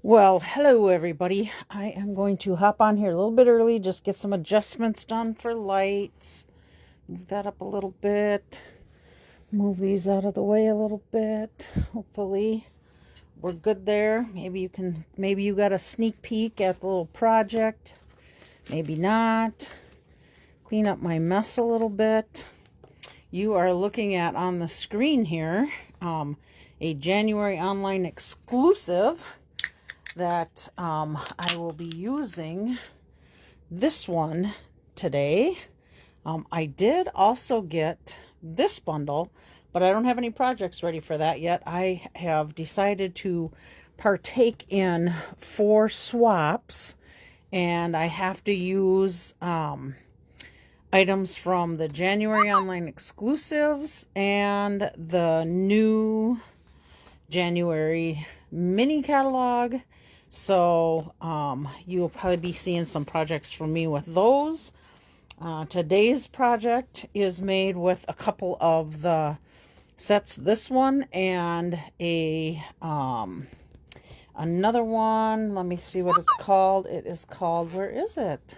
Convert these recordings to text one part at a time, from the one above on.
Well, hello everybody. I am going to hop on here a little bit early, just get some adjustments done for lights. Move that up a little bit. Move these out of the way a little bit. Hopefully we're good there. Maybe you got a sneak peek at the little project. Maybe not. Clean up my mess a little bit. You are looking at on the screen here a January online exclusive that I will be using this one today. I did also get this bundle, but I don't have any projects ready for that yet. I have decided to partake in 4 swaps, and I have to use items from the January online exclusives and the new January mini catalog. So you'll probably be seeing some projects from me with those. Today's project is made with a couple of the sets, this one and another one. Let me see what it's called. It is called, where is it?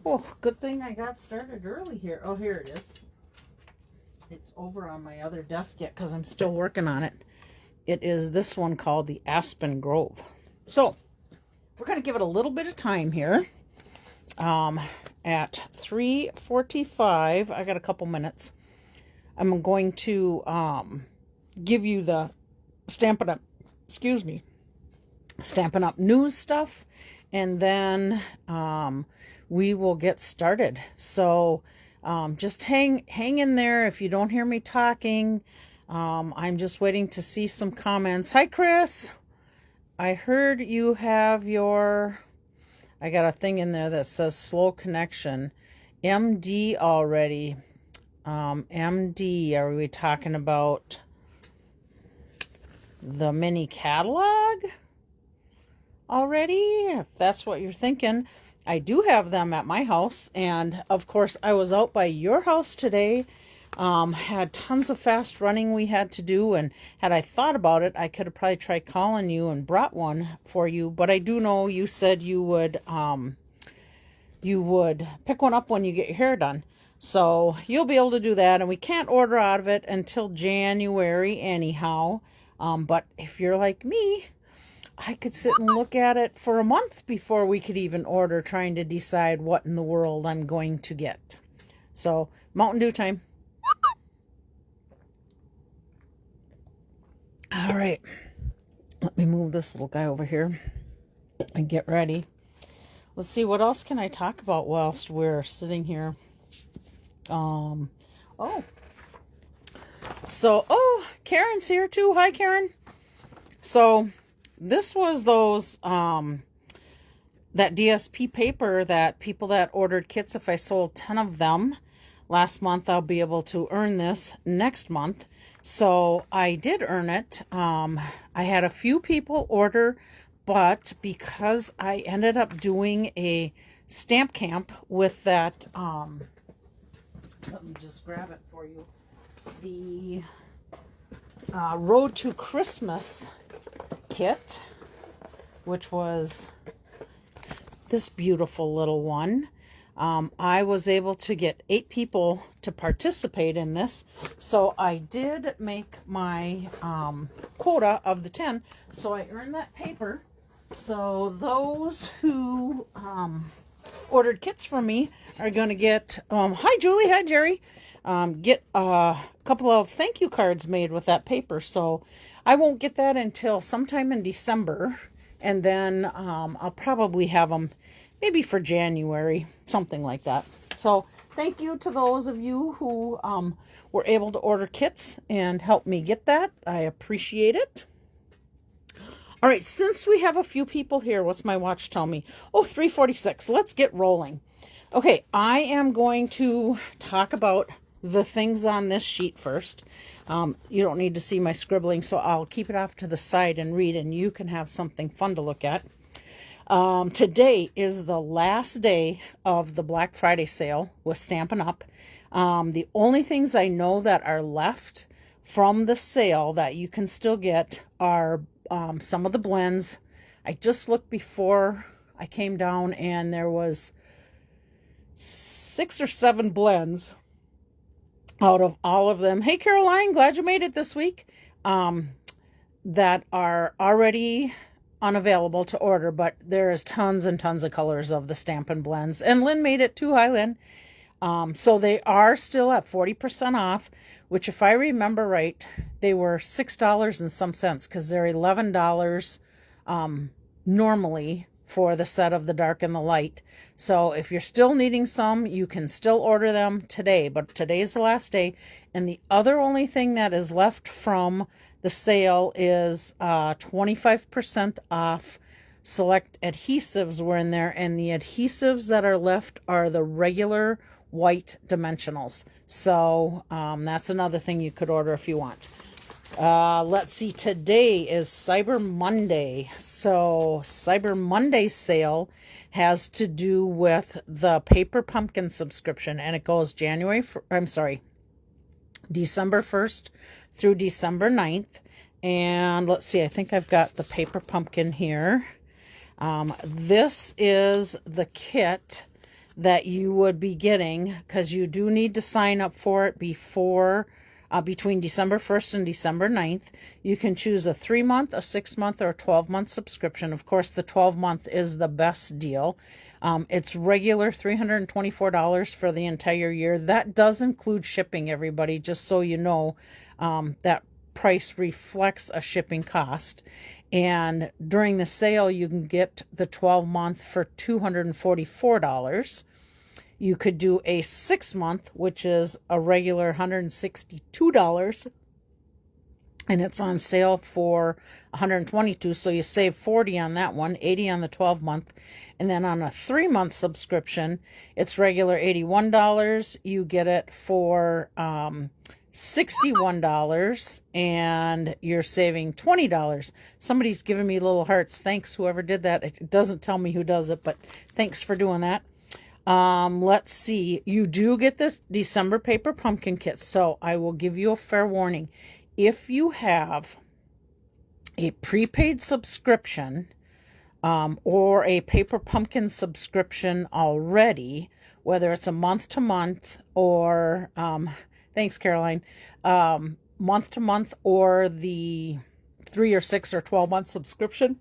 Oh, good thing I got started early here. Oh, here it is. It's over on my other desk yet because I'm still working on it. It is this one called the Aspen Grove. So we're going to give it a little bit of time here. At 3:45, I got a couple minutes. I'm going to give you the Stampin' Up news stuff, and then we will get started. So just hang in there. If you don't hear me talking, I'm just waiting to see some comments. Hi, Chris. I heard you have I got a thing in there that says slow connection. MD already. MD, are we talking about the mini catalog already? If that's what you're thinking. I do have them at my house, and of course I was out by your house today. Had tons of fast running we had to do, and had I thought about it, I could have probably tried calling you and brought one for you, but I do know you said you would pick one up when you get your hair done. So you'll be able to do that, and we can't order out of it until January anyhow. But if you're like me, I could sit and look at it for a month before we could even order, trying to decide what in the world I'm going to get. So Mountain Dew time. All right, let me move this little guy over here and get ready. Let's see, what else can I talk about whilst we're sitting here? Karen's here too. Hi, Karen. So this was those that DSP paper that people that ordered kits, if I sold 10 of them last month, I'll be able to earn this next month. So I did earn it. I had a few people order, but because I ended up doing a stamp camp with that, let me just grab it for you, the Road to Christmas kit, which was this beautiful little one. I was able to get 8 people to participate in this, so I did make my quota of the 10, so I earned that paper. So those who ordered kits from me are going to get, hi Julie, hi Jerry, get a couple of thank you cards made with that paper. So I won't get that until sometime in December, and then I'll probably have them maybe for January, something like that. So thank you to those of you who were able to order kits and help me get that. I appreciate it. All right, since we have a few people here, what's my watch tell me? Oh, 3:46. Let's get rolling. Okay, I am going to talk about the things on this sheet first. You don't need to see my scribbling, so I'll keep it off to the side and read, and you can have something fun to look at. Today is the last day of the Black Friday sale with Stampin' Up. The only things I know that are left from the sale that you can still get are some of the blends, I just looked before I came down, and there was 6 or 7 blends out of all of them. Hey, Caroline, glad you made it this week. That are already unavailable to order, but there is tons and tons of colors of the Stampin' blends. And Lynn made it too. Hi, Lynn. So they are still at 40% off, which, if I remember right, they were $6 and some cents, because they're $11 normally for the set of the dark and the light. So if you're still needing some, you can still order them today, but today's the last day. And the other only thing that is left from the sale is 25% off select adhesives were in there, and the adhesives that are left are the regular white dimensionals. So that's another thing you could order if you want. Let's see, today is Cyber Monday. So Cyber Monday sale has to do with the Paper Pumpkin subscription, and it goes December 1st through December 9th. And let's see, I think I've got the Paper Pumpkin here. This is the kit that you would be getting, because you do need to sign up for it before between December 1st and December 9th. You can choose a 3-month, a 6-month, or a 12-month subscription. Of course, the 12-month is the best deal. It's regular $324 for the entire year. That does include shipping, everybody, just so you know. That price reflects a shipping cost. And during the sale, you can get the 12-month for $244. You could do a 6-month, which is a regular $162, and it's on sale for $122. So you save $40 on that one, $80 on the 12-month. And then on a 3-month subscription, it's regular $81. You get it for $61, and you're saving $20. Somebody's giving me little hearts. Thanks, whoever did that. It doesn't tell me who does it, but thanks for doing that. Let's see. You do get the December Paper Pumpkin kit, so I will give you a fair warning. If you have a prepaid subscription or a Paper Pumpkin subscription already, whether it's a month-to-month or thanks, Caroline, month-to-month or the 3 or 6 or 12-month subscription,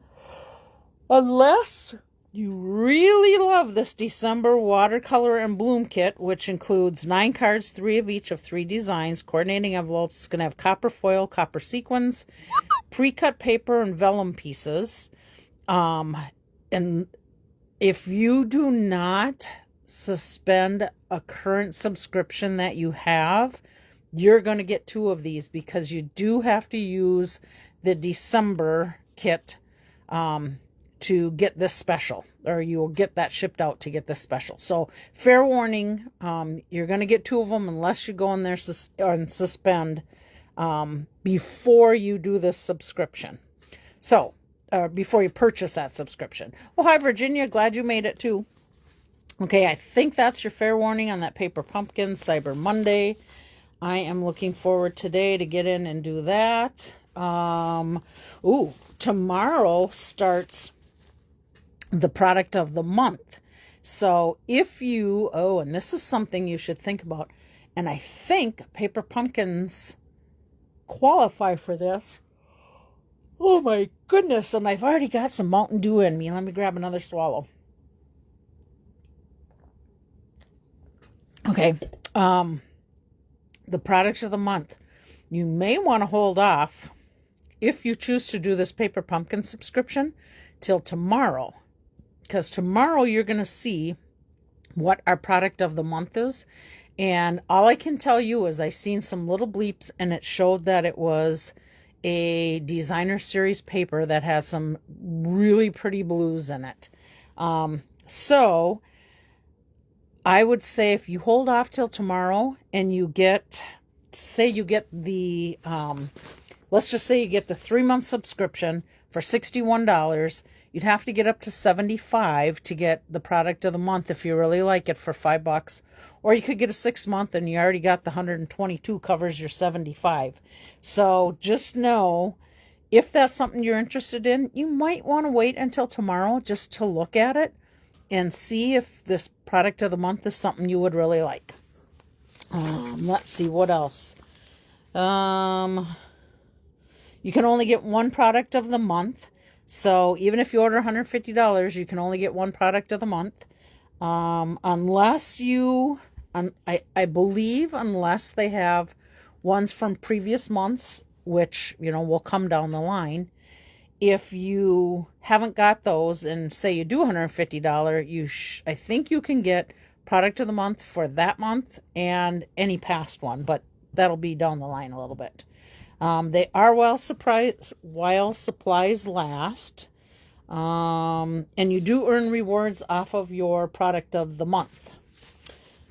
unless you really love this December watercolor and bloom kit, which includes 9 cards, 3 of each of 3 designs, coordinating envelopes. It's going to have copper foil, copper sequins, pre-cut paper, and vellum pieces. And if you do not suspend a current subscription that you have, you're going to get 2 of these, because you do have to use the December kit to get this special, or you'll get that shipped out to get this special. So fair warning, you're going to get 2 of them unless you go in there and suspend before you do this subscription. So before you purchase that subscription. Well, hi, Virginia. Glad you made it too. Okay, I think that's your fair warning on that Paper Pumpkin Cyber Monday. I am looking forward today to get in and do that. Tomorrow starts the product of the month. So if you, and this is something you should think about, and I think Paper Pumpkins qualify for this. Oh my goodness, and I've already got some Mountain Dew in me. Let me grab another swallow. Okay, the products of the month. You may want to hold off, if you choose to do this Paper Pumpkin subscription, till tomorrow. Because tomorrow you're going to see what our product of the month is. And all I can tell you is I seen some little bleeps, and it showed that it was a designer series paper that has some really pretty blues in it. So I would say if you hold off till tomorrow and you get, say you get the, let's just say you get the 3-month subscription for $61, you'd have to get up to $75 to get the product of the month if you really like it for $5. Or you could get a 6-month and you already got the $122 covers your $75. So just know, if that's something you're interested in, you might want to wait until tomorrow just to look at it and see if this product of the month is something you would really like. Let's see, what else? You can only get one product of the month. So even if you order $150, you can only get one product of the month. Unless you, I believe, unless they have ones from previous months, which, will come down the line. If you haven't got those and say you do $150, I think you can get product of the month for that month and any past one, but that'll be down the line a little bit. They are while supplies last. And you do earn rewards off of your product of the month.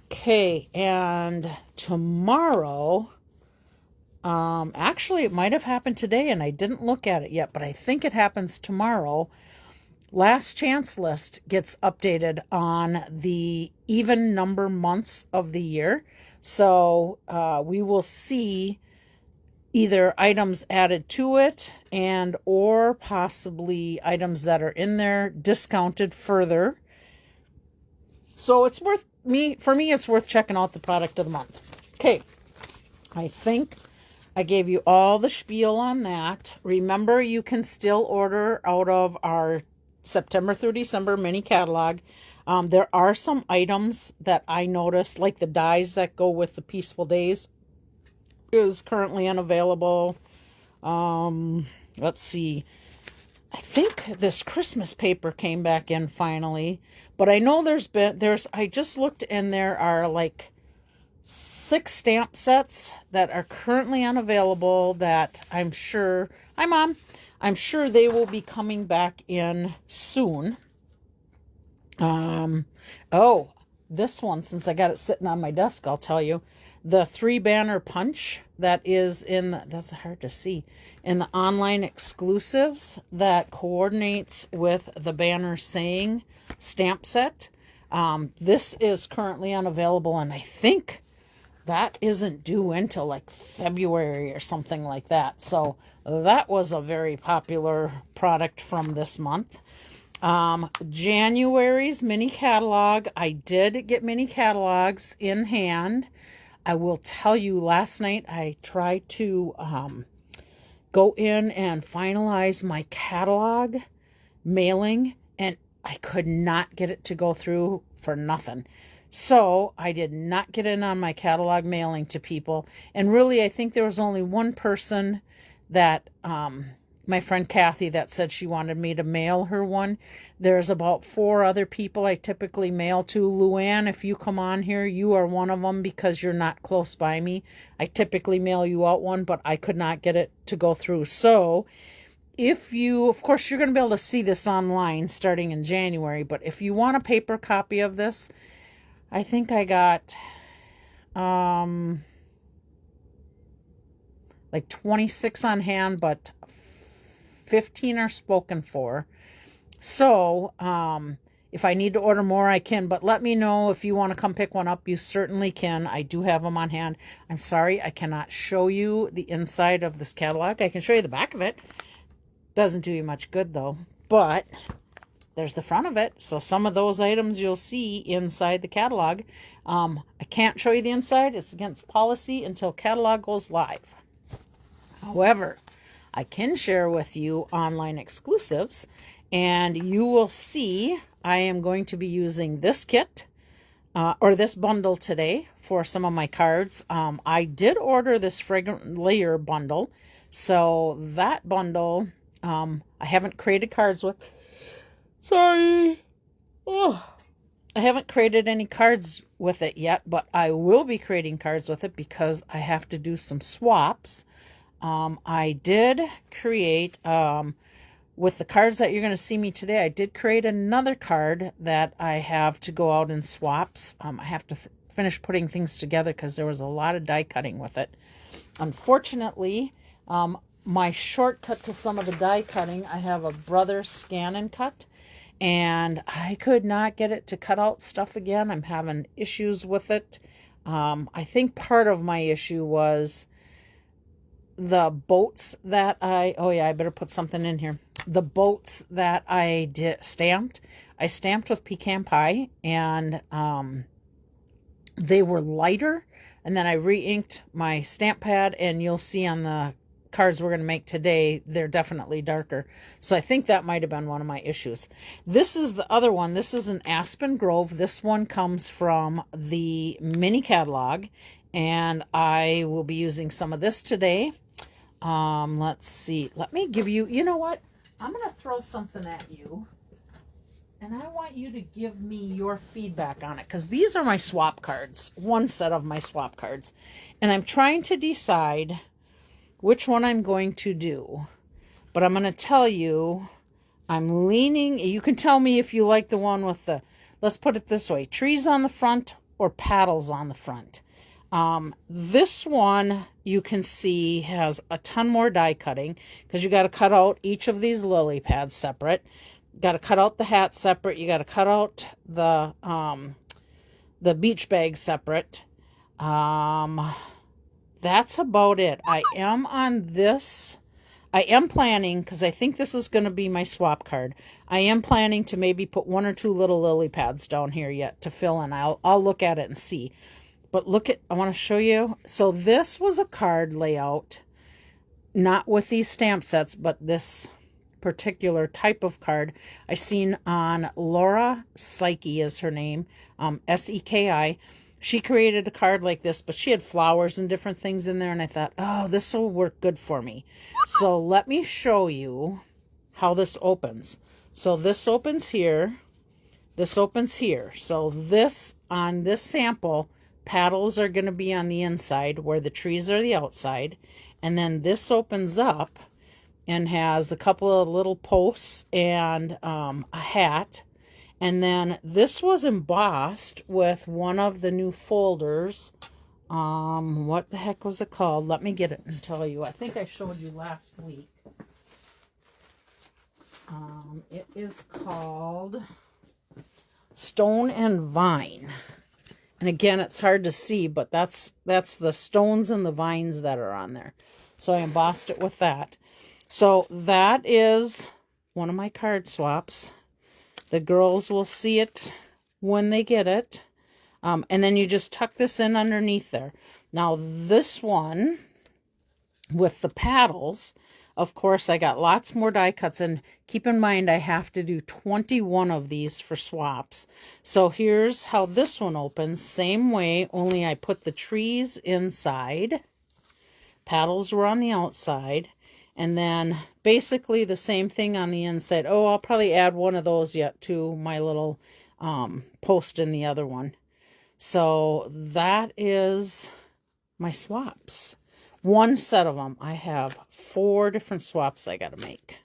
Okay, and tomorrow, actually it might have happened today and I didn't look at it yet, but I think it happens tomorrow. Last chance list gets updated on the even number months of the year. So we will see either items added to it and or possibly items that are in there discounted further. So it's for me, it's worth checking out the product of the month. Okay, I think I gave you all the spiel on that. Remember, you can still order out of our September through December mini catalog. There are some items that I noticed, like the dies that go with the Peaceful Days is currently unavailable. Let's see. I think this Christmas paper came back in finally, but I know I just looked and there are like 6 stamp sets that are currently unavailable that I'm sure, hi Mom, I'm sure they will be coming back in soon. Oh, this one, since I got it sitting on my desk, I'll tell you. The 3-banner punch that is that's hard to see, in the online exclusives that coordinates with the banner saying stamp set. This is currently unavailable, and I think that isn't due until like February or something like that. So that was a very popular product from this month. January's mini catalog. I did get mini catalogs in hand. I will tell you, last night I tried to go in and finalize my catalog mailing, and I could not get it to go through for nothing. So I did not get in on my catalog mailing to people. And really, I think there was only one person that, my friend Kathy, that said she wanted me to mail her one. There's about 4 other people I typically mail to. Luann, if you come on here, you are one of them because you're not close by me. I typically mail you out one, but I could not get it to go through. So if you, of course, you're going to be able to see this online starting in January, but if you want a paper copy of this, I think I got like 26 on hand, but 15 are spoken for. So if I need to order more, I can, but let me know if you want to come pick one up. You certainly can. I do have them on hand. I'm sorry I cannot show you the inside of this catalog. I can show you the back of it. Doesn't do you much good though, but there's the front of it. So some of those items you'll see inside the catalog. I can't show you the inside. It's against policy until catalog goes live. However, I can share with you online exclusives, and you will see I am going to be using this kit or this bundle today for some of my cards. I did order this Fragrant Layer bundle, so that bundle I haven't created cards with. Sorry. Oh. I haven't created any cards with it yet, but I will be creating cards with it because I have to do some swaps. I did create, with the cards that you're going to see me today, I did create another card that I have to go out in swaps. I have to finish putting things together because there was a lot of die cutting with it. Unfortunately, my shortcut to some of the die cutting, I have a Brother Scan and Cut, and I could not get it to cut out stuff again. I'm having issues with it. I think part of my issue was the boats that oh yeah, I better put something in here. The boats that I stamped with pecan pie, and they were lighter, and then I re-inked my stamp pad, and you'll see on the cards we're going to make today, they're definitely darker. So I think that might have been one of my issues. This is the other one. This is an Aspen Grove. This one comes from the mini catalog, and I will be using some of this today. Let's see. Let me give you, you know what? I'm going to throw something at you, and I want you to give me your feedback on it, because these are my swap cards, one set of my swap cards, and I'm trying to decide which one I'm going to do. But I'm going to tell you, I'm leaning, you can tell me if you like the one with the, let's put it this way, trees on the front or paddles on the front. This one you can see has a ton more die cutting, because you got to cut out each of these lily pads separate. Got to cut out the hat separate. You got to cut out the beach bag separate. That's about it. I am on this. I am planning, because I think this is going to be my swap card. I am planning to maybe put 1 or 2 little lily pads down here yet to fill in. I'll look at it and see. But look at, I want to show you. So this was a card layout, not with these stamp sets, but this particular type of card I seen on Laura Psyche is her name, Seki. She created a card like this, but she had flowers and different things in there, and I thought, oh, this will work good for me. So let me show you how this opens. So this opens here. This opens here. So this, on this sample, paddles are going to be on the inside where the trees are the outside. And then this opens up and has a couple of little posts and a hat. And then this was embossed with one of the new folders. What the heck was it called? Let me get it and tell you. I think I showed you last week. It is called Stone and Vine. And again, it's hard to see, but that's the stones and the vines that are on there. So I embossed it with that. So that is one of my card swaps. The girls will see it when they get it. And then you just tuck this in underneath there. Now this one with the paddles, of course, I got lots more die cuts. And keep in mind, I have to do 21 of these for swaps. So here's how this one opens. Same way, only I put the trees inside. Paddles were on the outside. And then basically the same thing on the inside. Oh, I'll probably add one of those yet to my little post in the other one. So that is my swaps. One set of them. I have 4 different swaps I got to make.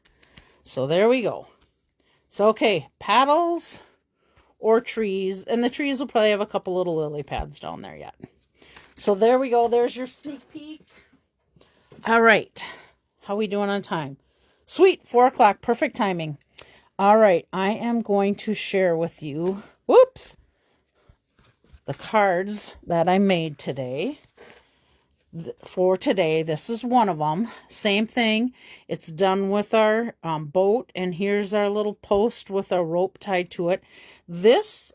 So there we go. So, okay, paddles or trees. And the trees will probably have a couple little lily pads down there yet. So there we go. There's your sneak peek. All right. How we doing on time? Sweet, 4 o'clock, perfect timing. All right, I am going to share with you, whoops, the cards that I made today. For today, this is one of them. Same thing. It's done with our boat, and here's our little post with a rope tied to it. This,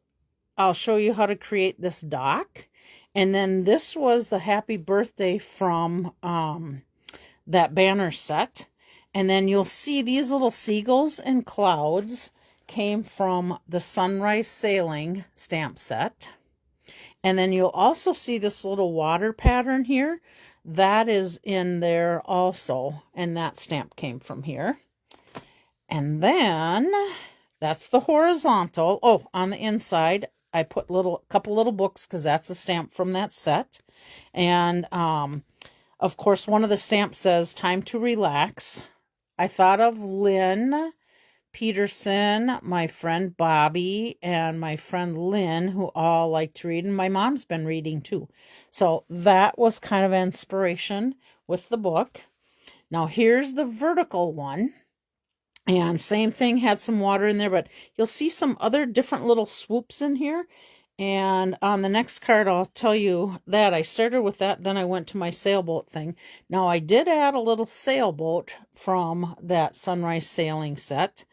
I'll show you how to create this dock. And then this was the happy birthday from that banner set. And then you'll see these little seagulls and clouds came from the Sunrise Sailing stamp set. And then you'll also see this little water pattern here. That is in there also. And that stamp came from here. And then that's the horizontal. Oh, on the inside, I put couple little books because that's a stamp from that set. And of course, one of the stamps says, time to relax. I thought of Lynn Peterson, my friend Bobby, and my friend Lynn, who all like to read, and my mom's been reading too. So that was kind of inspiration with the book. Now here's the vertical one. And same thing, had some water in there, but you'll see some other different little swoops in here. And on the next card, I'll tell you that I started with that. Then I went to my sailboat thing. Now I did add a little sailboat from that sunrise sailing set.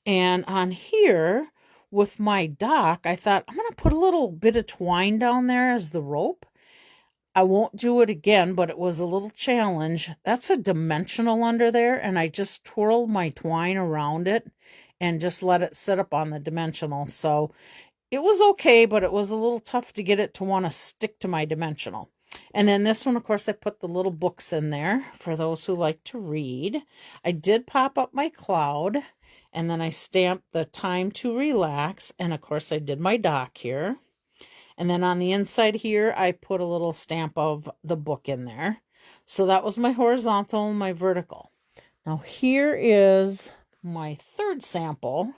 And on here with my dock, I thought I'm going to put a little bit of twine down there as the rope. I won't do it again, but it was a little challenge. That's a dimensional under there, and I just twirled my twine around it and just let it sit up on the dimensional. So it was okay, but it was a little tough to get it to want to stick to my dimensional. And then this one, of course, I put the little books in there for those who like to read. I did pop up my cloud, and then I stamped the time to relax. And of course, I did my dock here. And then on the inside here, I put a little stamp of the book in there. So that was my horizontal and my vertical. Now here is my third sample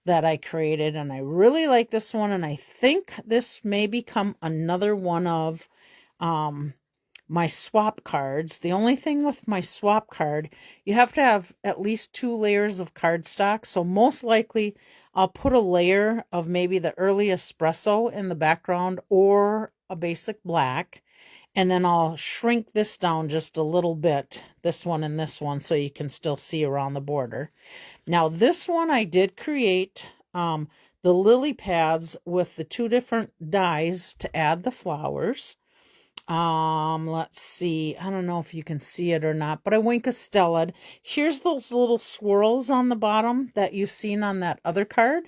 that I created, and I really like this one, and I think this may become another one of my swap cards. The only thing with my swap card, you have to have at least 2 layers of cardstock, so most likely I'll put a layer of maybe the early espresso in the background or a basic black, and then I'll shrink this down just a little bit, this one and this one, so you can still see around the border. Now this one I did create the lily pads with the 2 different dies to add the flowers. Let's see. I don't know if you can see it or not, but I Wink-a-Stella'd. Here's those little swirls on the bottom that you've seen on that other card.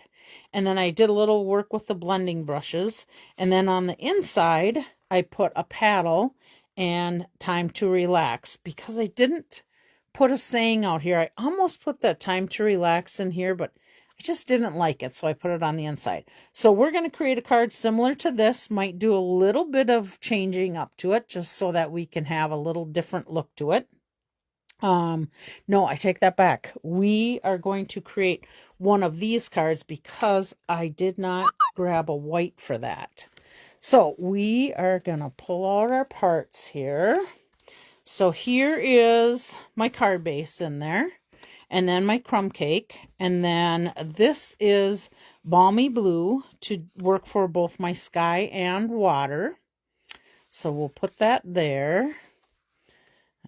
And then I did a little work with the blending brushes. And then on the inside, I put a paddle and time to relax because I didn't put a saying out here. I almost put that time to relax in here, but I just didn't like it, so I put it on the inside. So we're going to create a card similar to this. Might do a little bit of changing up to it just so that we can have a little different look to it. No, I take that back. We are going to create one of these cards because I did not grab a white for that. So we are going to pull out our parts here. So here is my card base in there. And then my crumb cake, and then this is Balmy Blue to work for both my sky and water. So we'll put that there.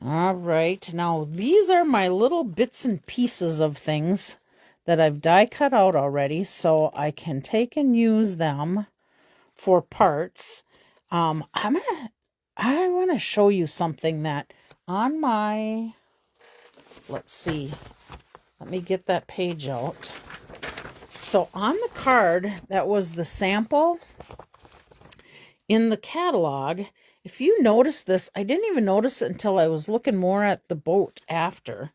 All right, now these are my little bits and pieces of things that I've die cut out already, so I can take and use them for parts. I want to show you something that on my, let's see. Let me get that page out. So on the card, that was the sample in the catalog. If you notice this, I didn't even notice it until I was looking more at the boat after.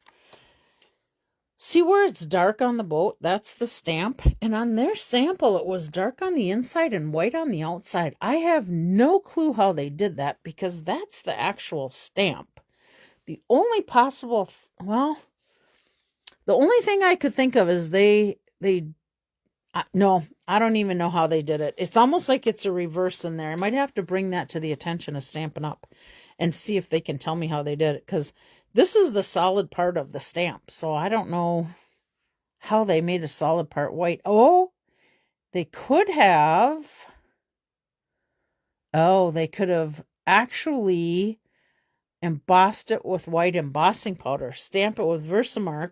See where it's dark on the boat? That's the stamp. And on their sample, it was dark on the inside and white on the outside. I have no clue how they did that because that's the actual stamp. The only possible, well, the only thing I could think of is no, I don't even know how they did it. It's almost like it's a reverse in there. I might have to bring that to the attention of Stampin' Up and see if they can tell me how they did it. Because this is the solid part of the stamp. So I don't know how they made a solid part white. Oh, they could have. Oh, they could have actually embossed it with white embossing powder. Stamp it with Versamark.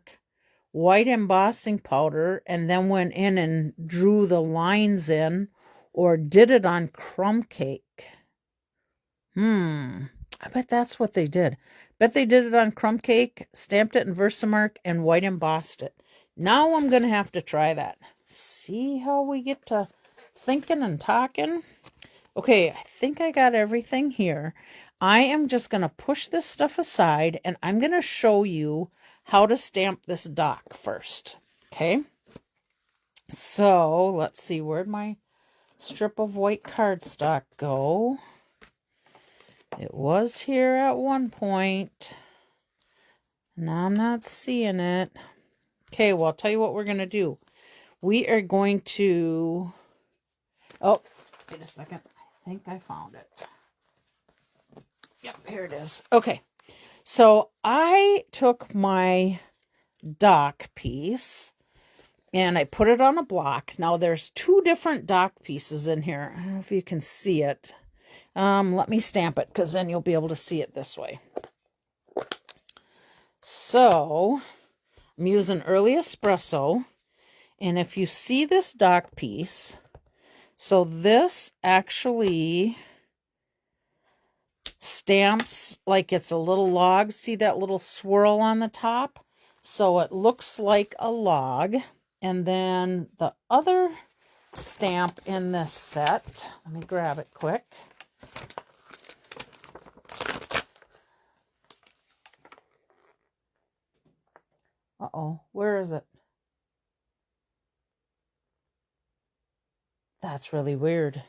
White embossing powder, and then went in and drew the lines in, or did it on crumb cake. I bet that's what they did. Bet they did it on crumb cake, stamped it in Versamark, and white embossed it. Now I'm going to have to try that. See how we get to thinking and talking? Okay, I think I got everything here. I am just going to push this stuff aside, and I'm going to show you how to stamp this dock first. Okay, so let's see, where'd my strip of white cardstock go? It was here at one point. Now I'm not seeing it. Okay, well, I'll tell you what we're going to do. We are going to, oh, wait a second. I think I found it. Yep, here it is. Okay. So I took my dock piece and I put it on a block. Now there's 2 different dock pieces in here. I don't know if you can see it. Let me stamp it, because then you'll be able to see it this way. So I'm using Early Espresso, and if you see this dock piece, so this actually stamps like it's a little log. See that little swirl on the top? So it looks like a log. And then the other stamp in this set, let me grab it quick. Uh-oh, where is it? That's really weird.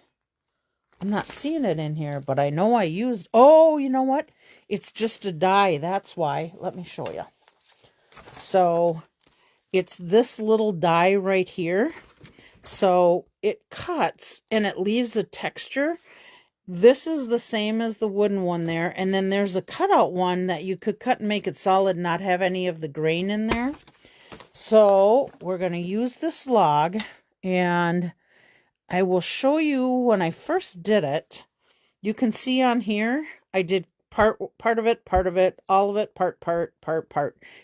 I'm not seeing it in here, but I know I used... Oh, you know what? It's just a die. That's why. Let me show you. So it's this little die right here. So it cuts and it leaves a texture. This is the same as the wooden one there. And then there's a cutout one that you could cut and make it solid and not have any of the grain in there. So we're going to use this log, and I will show you when I first did it. You can see on here, I did part of it, all of it, part,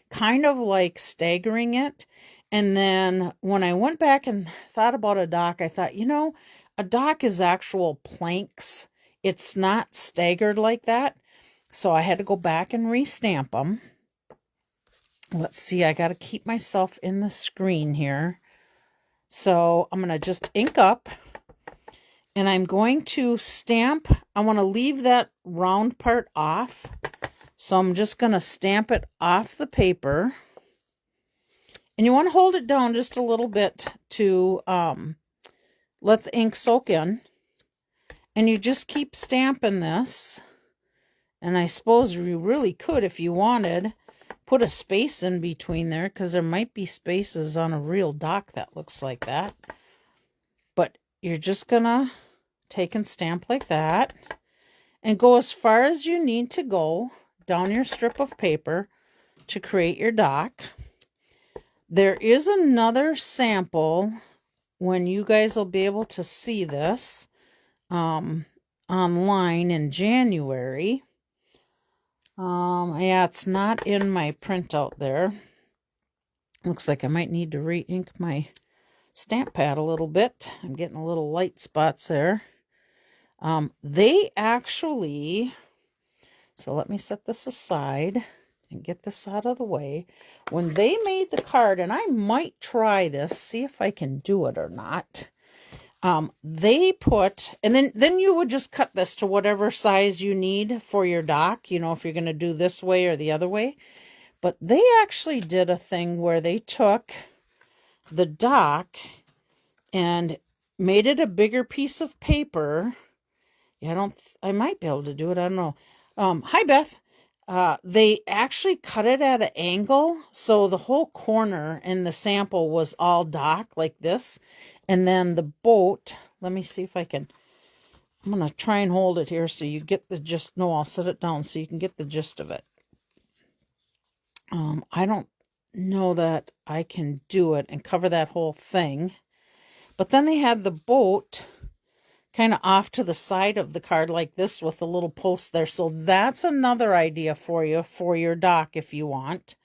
kind of like staggering it. And then when I went back and thought about a dock, I thought, you know, a dock is actual planks. It's not staggered like that. So I had to go back and restamp them. Let's see, I got to keep myself in the screen here. So I'm going to just ink up, and I'm going to stamp. I want to leave that round part off. So I'm just going to stamp it off the paper. And you want to hold it down just a little bit to let the ink soak in. And you just keep stamping this. And I suppose you really could, if you wanted, put a space in between there, because there might be spaces on a real dock that looks like that. But you're just going to take and stamp like that and go as far as you need to go down your strip of paper to create your dock. There is another sample when you guys will be able to see this online in January. Yeah, it's not in my printout there. Looks like I might need to re-ink my stamp pad a little bit. I'm getting a little light spots there. They actually, so let me set this aside and get this out of the way. When they made the card, and I might try this, see if I can do it or not. They put, and then you would just cut this to whatever size you need for your dock, you know, if you're going to do this way or the other way. But they actually did a thing where they took the dock and made it a bigger piece of paper. Yeah, I might be able to do it. I don't know. Hi, Beth. They actually cut it at an angle. So the whole corner in the sample was all dock like this. And then the boat, let me see if I can, I'm going to try and hold it here so you get the gist. No, I'll set it down so you can get the gist of it. I don't know that I can do it and cover that whole thing. But then they had the boat kind of off to the side of the card like this with a little post there. So that's another idea for you for your dock if you want.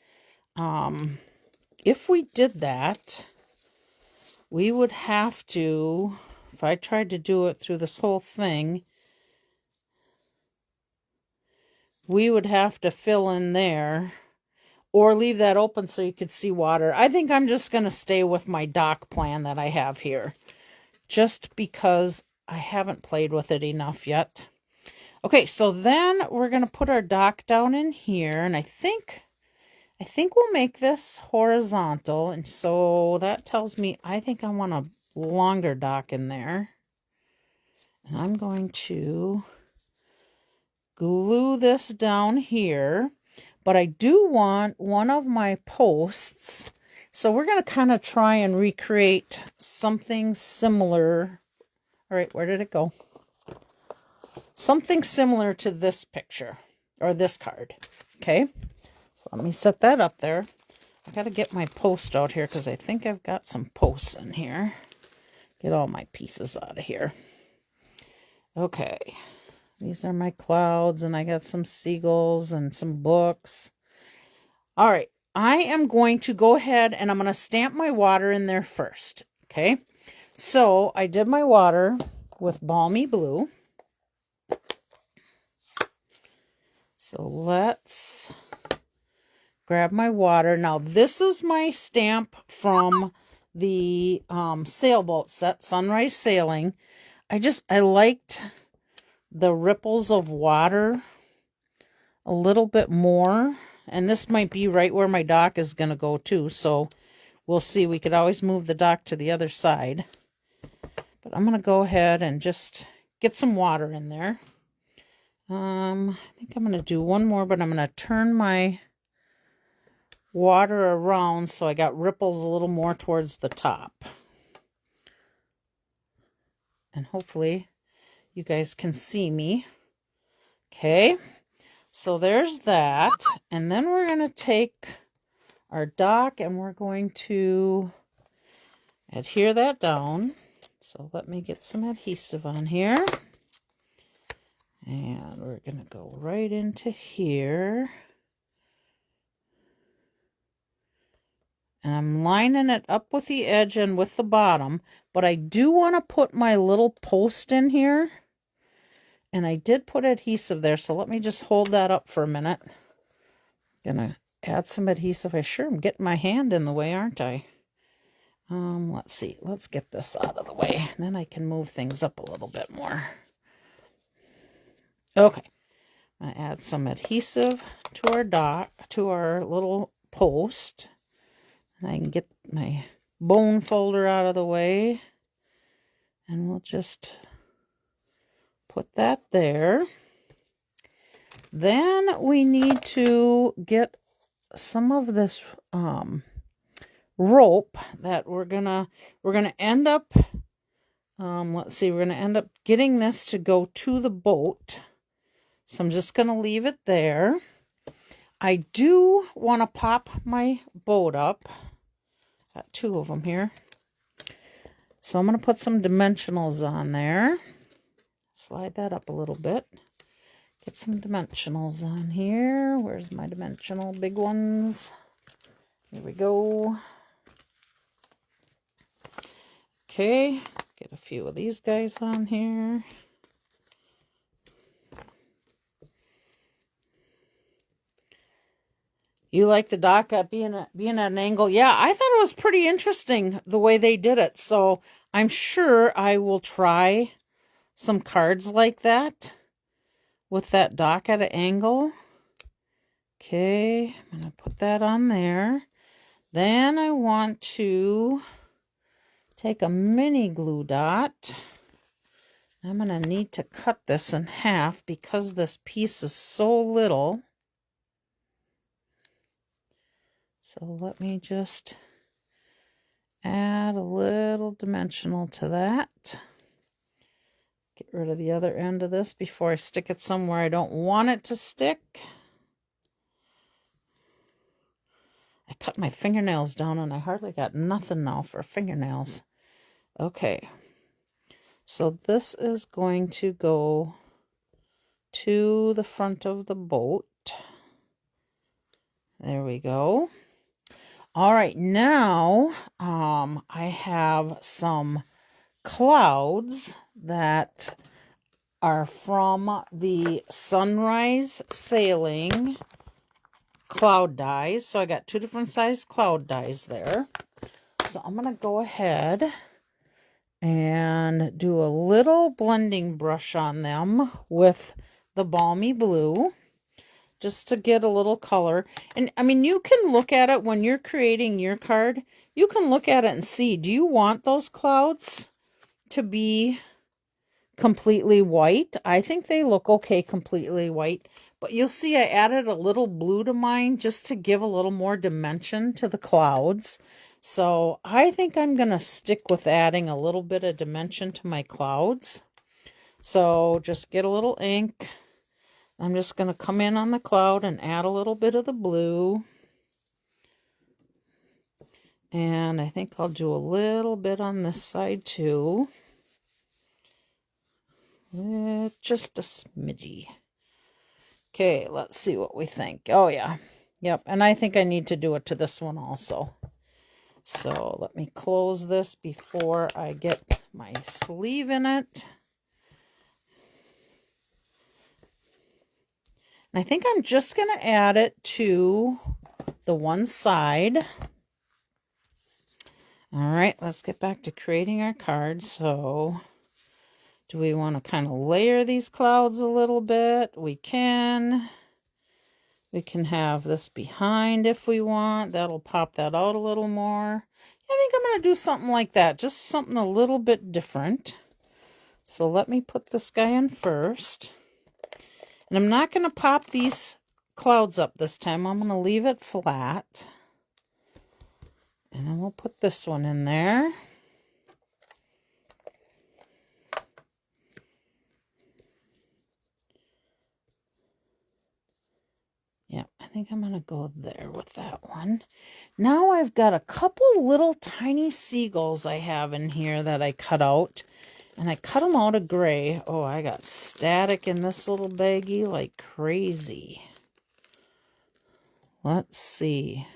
If we did that, we would have to, if I tried to do it through this whole thing, we would have to fill in there or leave that open so you could see water. I think I'm just going to stay with my dock plan that I have here, just because I haven't played with it enough yet. Okay, so then we're going to put our dock down in here, and I think we'll make this horizontal, and so that tells me I think I want a longer dock in there. And I'm going to glue this down here, but I do want one of my posts. So we're going to kind of try and recreate something similar. All right, where did it go? Something similar to this picture or this card. Okay. Let me set that up there. I got to get my post out here because I think I've got some posts in here. Get all my pieces out of here. Okay. These are my clouds, and I got some seagulls and some books. All right. I am going to go ahead and I'm going to stamp my water in there first. Okay. So I did my water with Balmy Blue. So let's grab my water. Now this is my stamp from the sailboat set, Sunrise Sailing. I liked the ripples of water a little bit more. And this might be right where my dock is going to go too. So we'll see. We could always move the dock to the other side. But I'm going to go ahead and just get some water in there. I think I'm going to do one more, but I'm going to turn my water around so I got ripples a little more towards the top. And hopefully you guys can see me. Okay, so there's that. And then we're going to take our dock and we're going to adhere that down. So let me get some adhesive on here. And we're going to go right into here. And I'm lining it up with the edge and with the bottom. But I do want to put my little post in here. And I did put adhesive there. So let me just hold that up for a minute. Gonna add some adhesive. I sure am getting my hand in the way, aren't I? Let's see. Let's get this out of the way. Then I can move things up a little bit more. Okay. I'm gonna add some adhesive to our dock, to our little post. And I can get my bone folder out of the way. And we'll just put that there. Then we need to get some of this rope that we're gonna end up let's see, we're gonna end up getting this to go to the boat. So I'm just gonna leave it there. I do want to pop my boat up. Got two of them here. So I'm gonna put some dimensionals on there. Slide that up a little bit. Get some dimensionals on here. Where's my dimensional big ones? Here we go. Okay, get a few of these guys on here. You like the dock at being at an angle? Yeah, I thought it was pretty interesting the way they did it. So I'm sure I will try some cards like that with that dock at an angle. Okay, I'm going to put that on there. Then I want to take a mini glue dot. I'm going to need to cut this in half because this piece is so little. So let me just add a little dimensional to that. Get rid of the other end of this before I stick it somewhere I don't want it to stick. I cut my fingernails down and I hardly got nothing now for fingernails. Okay. So this is going to go to the front of the boat. There we go. All right, now I have some clouds that are from the Sunrise Sailing cloud dies. So I got two different size cloud dies there. So I'm going to go ahead and do a little blending brush on them with the Balmy Blue, just to get a little color. And I mean, you can look at it when you're creating your card. You can look at it and see, do you want those clouds to be completely white? I think they look okay completely white. But you'll see I added a little blue to mine just to give a little more dimension to the clouds. So I think I'm going to stick with adding a little bit of dimension to my clouds. So just get a little ink. I'm just going to come in on the cloud and add a little bit of the blue. And I think I'll do a little bit on this side too. Just a smidgy. Okay, let's see what we think. Oh yeah. Yep, and I think I need to do it to this one also. So let me close this before I get my sleeve in it. And I think I'm just going to add it to the one side. All right, let's get back to creating our card. So do we want to kind of layer these clouds a little bit? We can. We can have this behind if we want. That'll pop that out a little more. I think I'm going to do something like that. Just something a little bit different. So let me put this guy in first. And I'm not going to pop these clouds up this time. I'm going to leave it flat. And then we'll put this one in there. Yeah, I think I'm going to go there with that one. Now I've got a couple little tiny seagulls I have in here that I cut out. And I cut them out of gray. Oh, I got static in this little baggie like crazy. Let's see.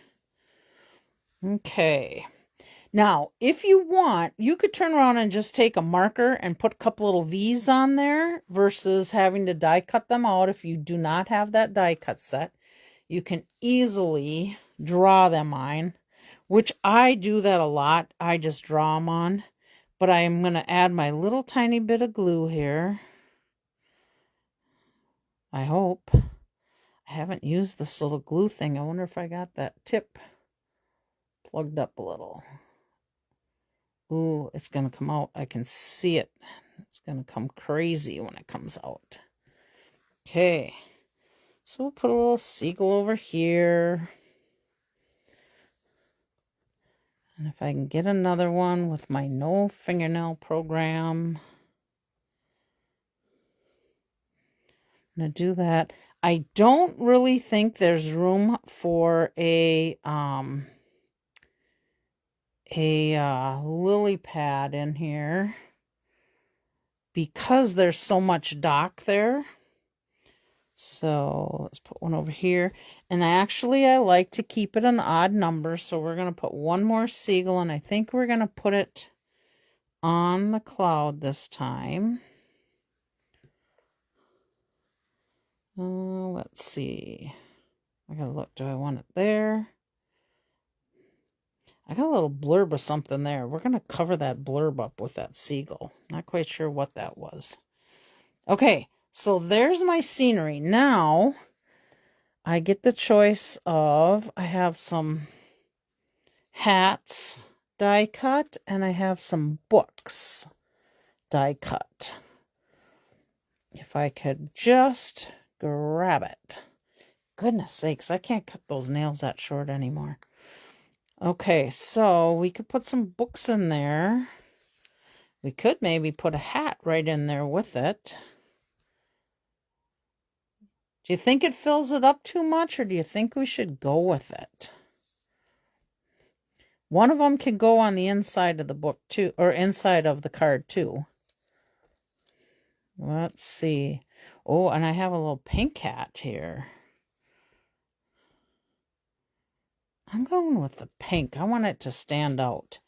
Okay. Now, if you want, you could turn around and just take a marker and put a couple little V's on there versus having to die cut them out. If you do not have that die cut set, you can easily draw them on, which I do that a lot. I just draw them on. But I am going to add my little tiny bit of glue here. I hope. I haven't used this little glue thing. I wonder if I got that tip plugged up a little. Ooh, it's going to come out. I can see it. It's going to come crazy when it comes out. Okay. So we'll put a little seagull over here. And if I can get another one with my no fingernail program. I'm going to do that. I don't really think there's room for a lily pad in here because there's so much dock there. So let's put one over here. And I like to keep it an odd number. So we're going to put one more seagull, and I think we're going to put it on the cloud this time. Let's see. I gotta look. Do I want it there? I got a little blurb of something there. We're going to cover that blurb up with that seagull. Not quite sure what that was. Okay, so there's my scenery. Now, I get the choice of, I have some hats die cut, and I have some books die cut. If I could just grab it. Goodness sakes, I can't cut those nails that short anymore. Okay, so we could put some books in there. We could maybe put a hat right in there with it. Do you think it fills it up too much, or do you think we should go with it? One of them can go on the inside of the book too, or inside of the card too. Let's see. Oh, and I have a little pink hat here. I'm going with the pink. I want it to stand out.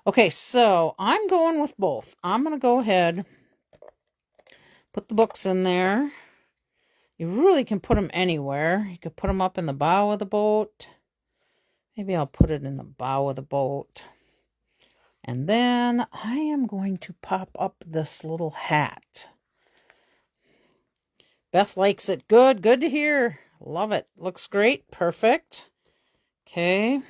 Okay, so I'm going with both. I'm going to go ahead, put the books in there. You really can put them anywhere. You could put them up in the bow of the boat. Maybe I'll put it in the bow of the boat. And then I am going to pop up this little hat. Beth likes it. Good. Good to hear. Love it. Looks great. Perfect. Okay.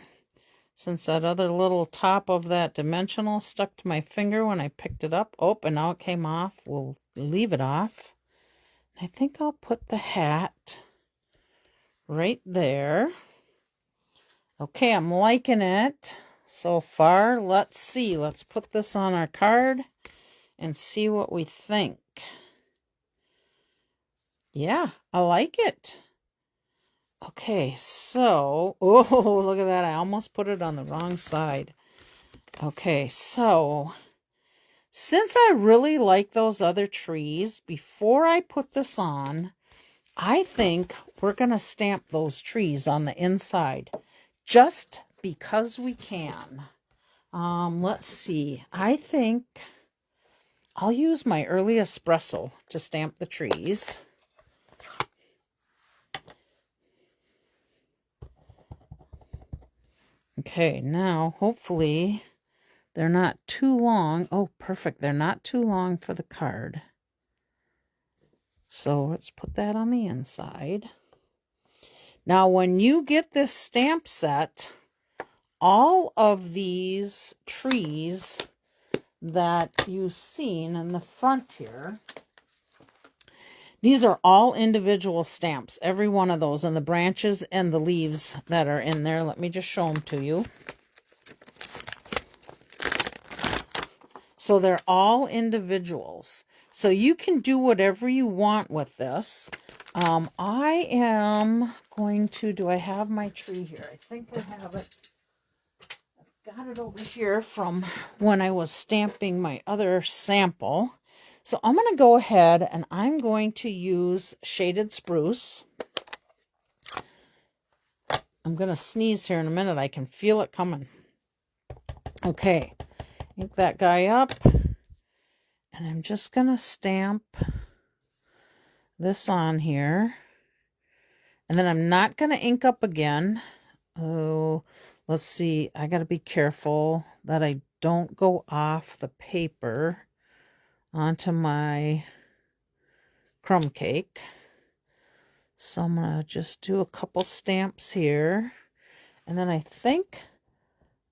Since that other little top of that dimensional stuck to my finger when I picked it up. Oh, and now it came off. We'll leave it off. I think I'll put the hat right there. Okay, I'm liking it so far. Let's see. Let's put this on our card and see what we think. Yeah, I like it. Okay, so, oh, look at that. I almost put it on the wrong side. Okay, so since I really like those other trees, before I put this on, I think we're going to stamp those trees on the inside just because we can. Let's see. I think I'll use my early espresso to stamp the trees. Okay, now hopefully they're not too long. Oh, perfect. They're not too long for the card. So let's put that on the inside. Now, when you get this stamp set, all of these trees that you've seen in the front here, these are all individual stamps, every one of those, and the branches and the leaves that are in there. Let me just show them to you. So they're all individuals. So you can do whatever you want with this. I am going to, do I have my tree here? I think I have it. I've got it over here from when I was stamping my other sample. So I'm going to go ahead and I'm going to use shaded spruce. I'm going to sneeze here in a minute. I can feel it coming. Okay, ink that guy up. And I'm just going to stamp this on here. And then I'm not going to ink up again. Oh, let's see. I got to be careful that I don't go off the paper onto my crumb cake. So I'm going to just do a couple stamps here. And then I think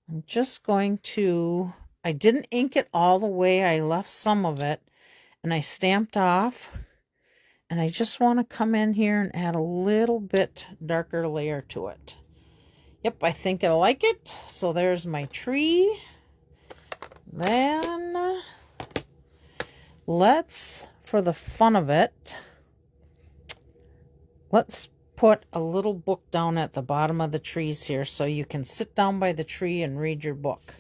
I'm just going to, I didn't ink it all the way. I left some of it and I stamped off. And I just want to come in here and add a little bit darker layer to it. Yep, I think I like it. So there's my tree. Then let's, for the fun of it, let's put a little book down at the bottom of the trees here so you can sit down by the tree and read your book.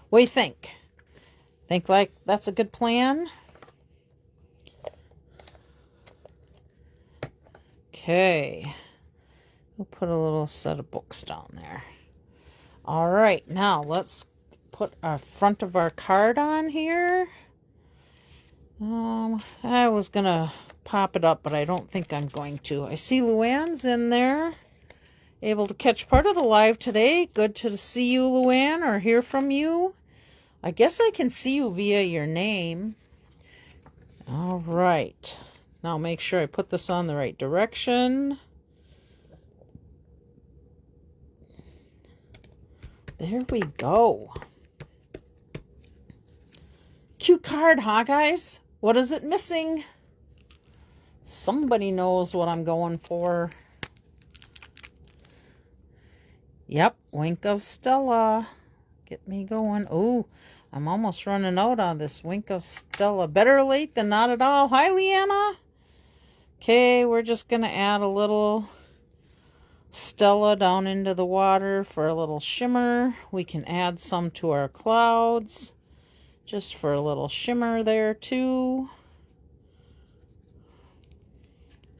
What do you think? Think like that's a good plan? Okay. We'll put a little set of books down there. All right, now let's put our front of our card on here. I was going to pop it up, but I don't think I'm going to. I see Luann's in there, able to catch part of the live today. Good to see you, Luann, or hear from you. I guess I can see you via your name. All right. Now make sure I put this on the right direction. There we go. Cute card, huh, guys? What is it missing? Somebody knows what I'm going for. Yep, Wink of Stella. Get me going. Oh, I'm almost running out on this Wink of Stella. Better late than not at all. Hi, Leanna. Okay, we're just going to add a little Stella down into the water for a little shimmer. We can add some to our clouds just for a little shimmer there too.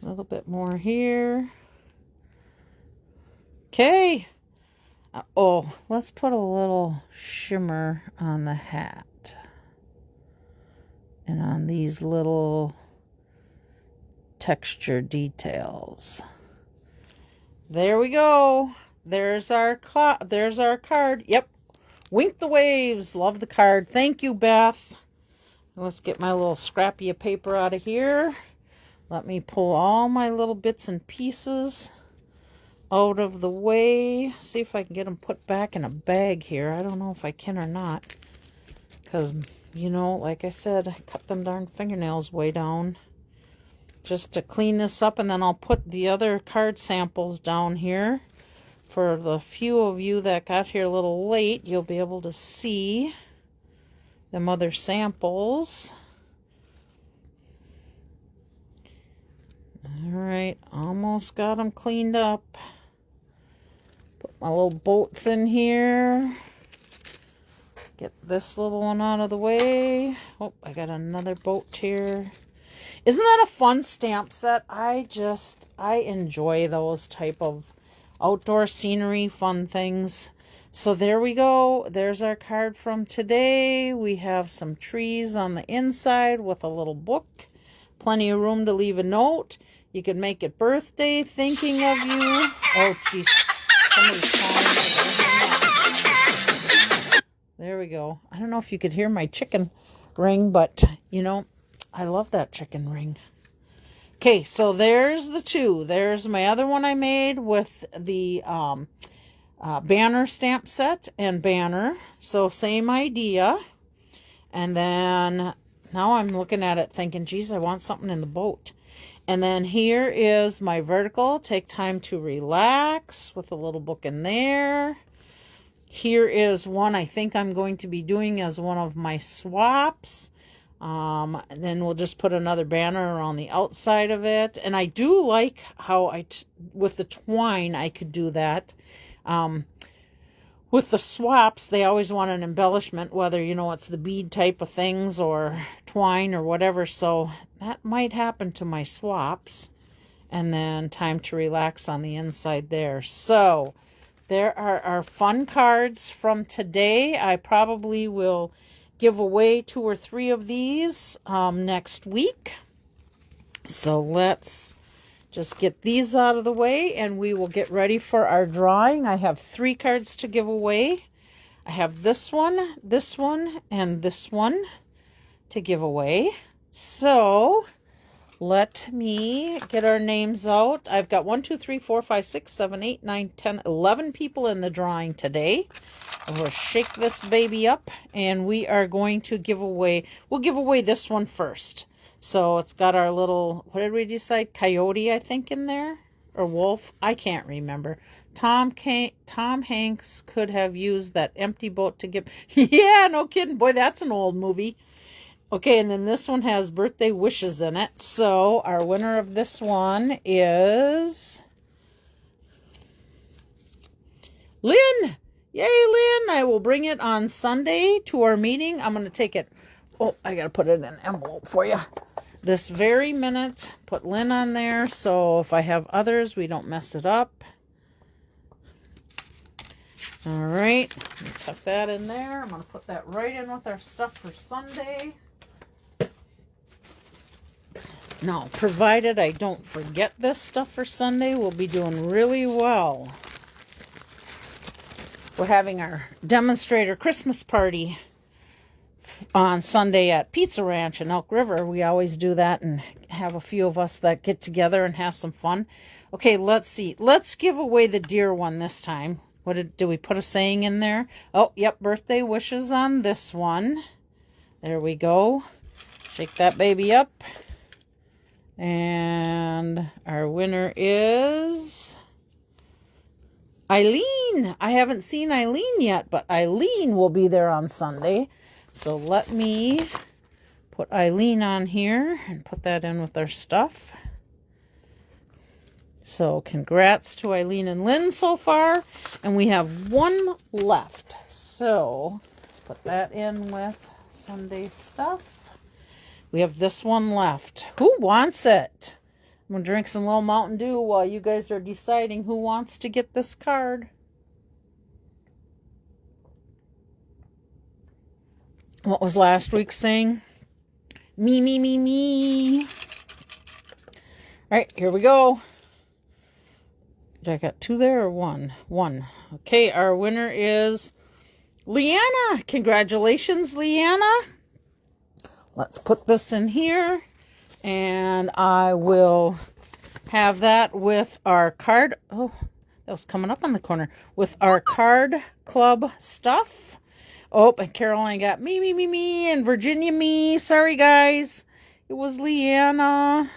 A little bit more here. Okay. Oh, let's put a little shimmer on the hat and on these little texture details. There we go. There's our card. Yep. Wink the waves. Love the card. Thank you, Beth. Let's get my little scrappy of paper out of here. Let me pull all my little bits and pieces out of the way. See if I can get them put back in a bag here. I don't know if I can or not. Because, you know, like I said, I cut them darn fingernails way down. Just to clean this up, and then I'll put the other card samples down here. For the few of you that got here a little late, you'll be able to see them other samples. All right, almost got them cleaned up. Put my little boats in here. Get this little one out of the way. Oh, I got another boat here. Isn't that a fun stamp set? I enjoy those type of outdoor scenery, fun things. So there we go. There's our card from today. We have some trees on the inside with a little book. Plenty of room to leave a note. You can make it birthday, thinking of you. Oh, jeez. Somebody's calling. There we go. I don't know if you could hear my chicken ring, but, you know, I love that chicken ring. Okay, so there's the two. There's my other one I made with the banner stamp set and banner. So same idea. And then now I'm looking at it thinking, geez, I want something in the boat. And then here is my vertical. Take time to relax with a little book in there. Here is one I think I'm going to be doing as one of my swaps. And then we'll just put another banner on the outside of it. And I do like how with the twine, I could do that. With the swaps, they always want an embellishment, whether, you know, it's the bead type of things or twine or whatever. So that might happen to my swaps. And then time to relax on the inside there. So there are our fun cards from today. I probably will give away 2 or 3 of these next week. So let's just get these out of the way and we will get ready for our drawing. I have 3 cards to give away. I have this one, and this one to give away. So let me get our names out. I've got 1, 2, 3, 4, 5, 6, 7, 8, 9, 10, 11 people in the drawing today. We'll shake this baby up and we are going to give away, we'll give away this one first. So it's got our little, what did we decide? Coyote, I think, in there? Or wolf? I can't remember. Tom Hanks could have used that empty boat to give. Yeah, no kidding. Boy, that's an old movie. Okay, and then this one has birthday wishes in it. So our winner of this one is Lynn. Yay, Lynn. I will bring it on Sunday to our meeting. I'm going to take it. Oh, I got to put it in an envelope for you. This very minute, put Lynn on there. So if I have others, we don't mess it up. All right. Tuck that in there. I'm going to put that right in with our stuff for Sunday. Now, provided I don't forget this stuff for Sunday, we'll be doing really well. We're having our demonstrator Christmas party on Sunday at Pizza Ranch in Elk River. We always do that and have a few of us that get together and have some fun. Okay, let's see. Let's give away the deer one this time. Do we put a saying in there? Oh, yep, birthday wishes on this one. There we go. Shake that baby up. And our winner is Eileen. I haven't seen Eileen yet, but Eileen will be there on Sunday. So let me put Eileen on here and put that in with our stuff. So congrats to Eileen and Lynn so far. And we have one left. So put that in with Sunday stuff. We have this one left. Who wants it? I'm going to drink some little Mountain Dew while you guys are deciding who wants to get this card. What was last week's saying? Me, me, me, me. All right, here we go. Did I got 2 there or 1? 1. Okay, our winner is Leanna. Congratulations, Leanna. Let's put this in here. And I will have that with our card. Oh, that was coming up on the corner. With our card club stuff. Oh, and Caroline got me, me, me, me, and Virginia, me. Sorry, guys. It was Leanna.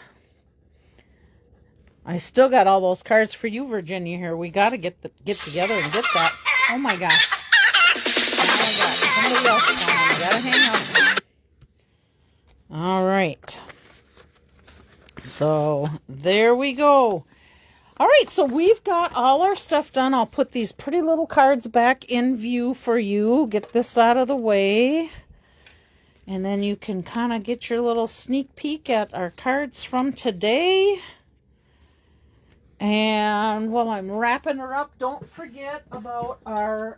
I still got all those cards for you, Virginia, here. We got to get together and get that. Oh, my gosh. Oh, my God. Somebody else calling. I got to hang up. All right. So there we go. All right, so we've got all our stuff done. I'll put these pretty little cards back in view for you. Get this out of the way. And then you can kind of get your little sneak peek at our cards from today. And while I'm wrapping her up, don't forget about our,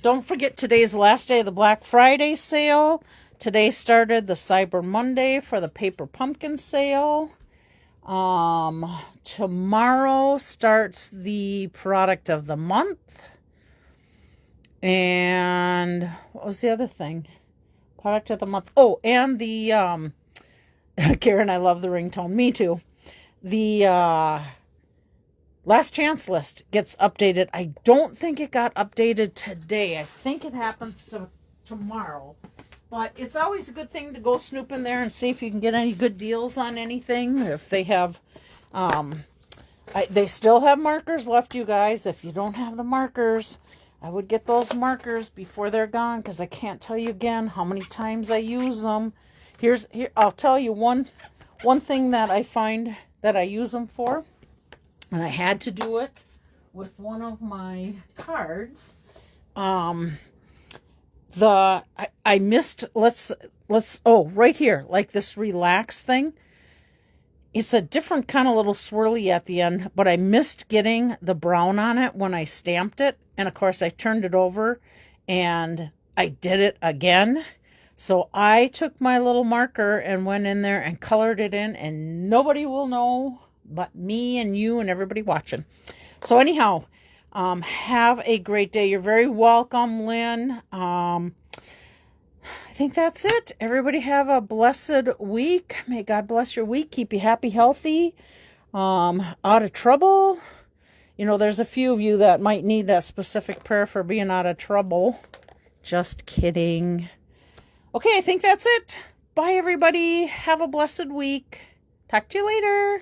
don't forget today's the last day of the Black Friday sale. Today started the Cyber Monday for the Paper Pumpkin sale. Tomorrow starts the product of the month. And what was the other thing? Product of the month. Oh, and the, Karen, I love the ringtone. Me too. The, last chance list gets updated. I don't think it got updated today. I think it happens tomorrow. But it's always a good thing to go snoop in there and see if you can get any good deals on anything. If they have, they still have markers left, you guys. If you don't have the markers, I would get those markers before they're gone, because I can't tell you again how many times I use them. Here, I'll tell you one thing that I find that I use them for, and I had to do it with one of my cards. I missed, right here, like this relax thing. It's a different kind of little swirly at the end, but I missed getting the brown on it when I stamped it. And of course I turned it over and I did it again. So I took my little marker and went in there and colored it in, and nobody will know but me and you and everybody watching. So anyhow, have a great day. You're very welcome, Lynn. I think that's it. Everybody have a blessed week. May God bless your week. Keep you happy, healthy, out of trouble. You know, there's a few of you that might need that specific prayer for being out of trouble. Just kidding. Okay, I think that's it. Bye, everybody. Have a blessed week. Talk to you later.